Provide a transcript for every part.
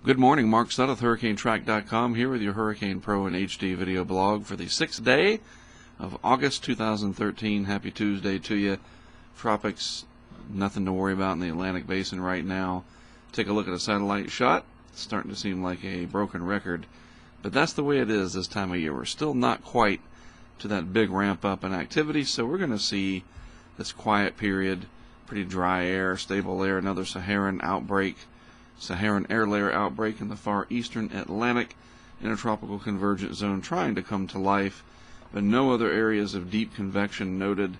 Good morning, Mark Sudduth, HurricaneTrack.com, here with your Hurricane Pro and HD video blog for the 6th day of August 2013. Happy Tuesday to you. Tropics, nothing to worry about in the Atlantic Basin right now. Take a look at a satellite shot. It's starting to seem like a broken record, but that's the way it is this time of year. We're still not quite to that big ramp up in activity, so we're going to see this quiet period, pretty dry air, stable air, another Saharan air layer outbreak in the far eastern Atlantic, intertropical convergence zone trying to come to life, but no other areas of deep convection noted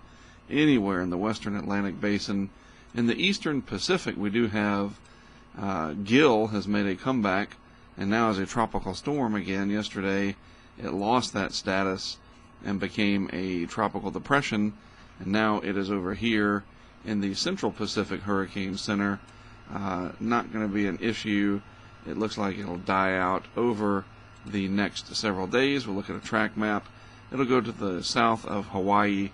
anywhere in the western Atlantic Basin. In the eastern Pacific, we do have Gil has made a comeback and now is a tropical storm again. Yesterday it lost that status and became a tropical depression, and now it is over here in the central Pacific Hurricane Center. Not going to be an issue. It looks like it'll die out over the next several days. We'll look at a track map. It'll go to the south of Hawaii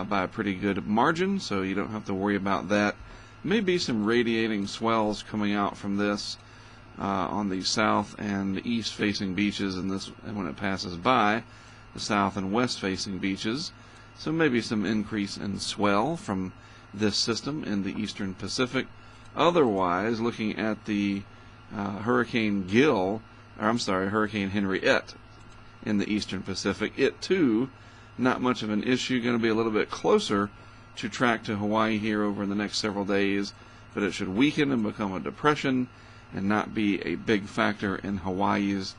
by a pretty good margin, so you don't have to worry about that. Maybe some radiating swells coming out from this on the south and east facing beaches, and this when it passes by the south and west facing beaches. So maybe some increase in swell from this system in the eastern Pacific. Otherwise, looking at the Hurricane Henriette in the eastern Pacific, it too, not much of an issue, going to be a little bit closer to track to Hawaii here over the next several days, but it should weaken and become a depression and not be a big factor in Hawaii's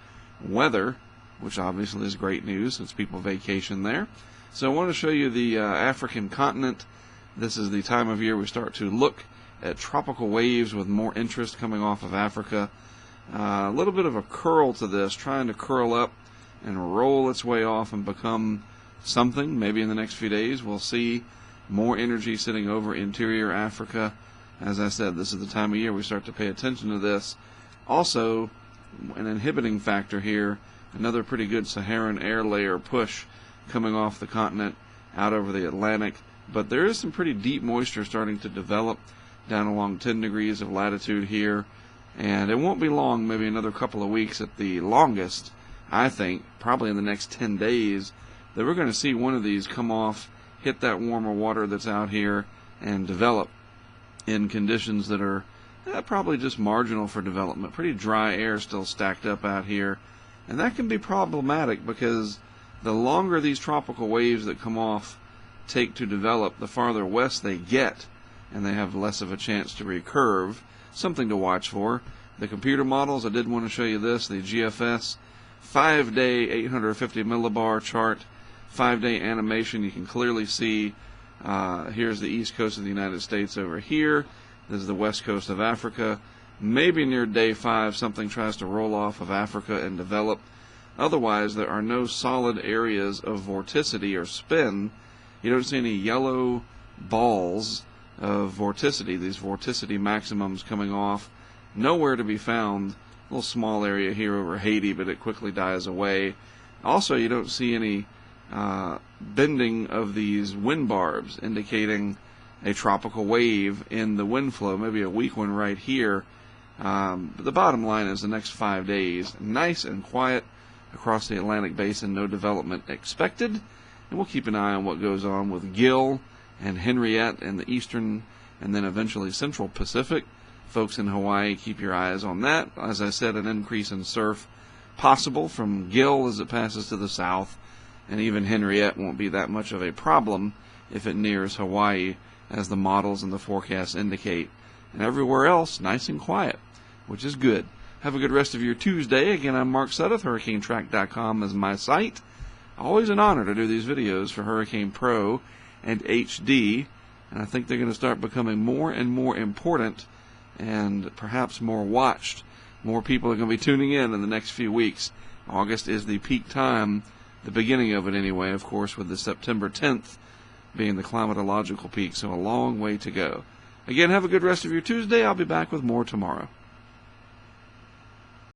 weather, which obviously is great news since people vacation there. So I want to show you the African continent. This is the time of year we start to look at tropical waves with more interest coming off of Africa. A little bit of a curl to this, trying to curl up and roll its way off and become something. Maybe in the next few days we'll see more energy sitting over interior Africa. As I said, this is the time of year we start to pay attention to this. Also, an inhibiting factor here, another pretty good Saharan air layer push coming off the continent out over the Atlantic. But there is some pretty deep moisture starting to develop down along 10 degrees of latitude here, and it won't be long, maybe another couple of weeks at the longest, I think, probably in the next 10 days, that we're going to see one of these come off, hit that warmer water that's out here, and develop in conditions that are probably just marginal for development. Pretty dry air still stacked up out here, and that can be problematic because the longer these tropical waves that come off take to develop, the farther west they get, and they have less of a chance to recurve. Something to watch for. The computer models, I did want to show you this, the GFS 5-day 850 millibar chart, 5-day animation. You can clearly see here's the east coast of the United States over here. This is the west coast of Africa. Maybe near day 5 something tries to roll off of Africa and develop. Otherwise, there are no solid areas of vorticity or spin. You don't see any yellow balls of vorticity, these vorticity maximums coming off. Nowhere to be found. A little small area here over Haiti, but it quickly dies away. Also, you don't see any bending of these wind barbs, indicating a tropical wave in the wind flow, maybe a weak one right here. But the bottom line is the next 5 days, nice and quiet across the Atlantic Basin, no development expected. And we'll keep an eye on what goes on with Gil and Henriette in the eastern and then eventually central Pacific. Folks in Hawaii, keep your eyes on that. As I said, an increase in surf possible from Gil as it passes to the south, and even Henriette won't be that much of a problem if it nears Hawaii, as the models and the forecasts indicate. And everywhere else, nice and quiet, which is good. Have a good rest of your Tuesday. Again, I'm Mark Sudduth. HurricaneTrack.com is my site. Always an honor to do these videos for Hurricane Pro and HD, and I think they're going to start becoming more and more important and perhaps more watched. More people are going to be tuning in the next few weeks. August is the peak time, the beginning of it anyway, of course, with the September 10th being the climatological peak, so a long way to go. Again, have a good rest of your Tuesday. I'll be back with more tomorrow.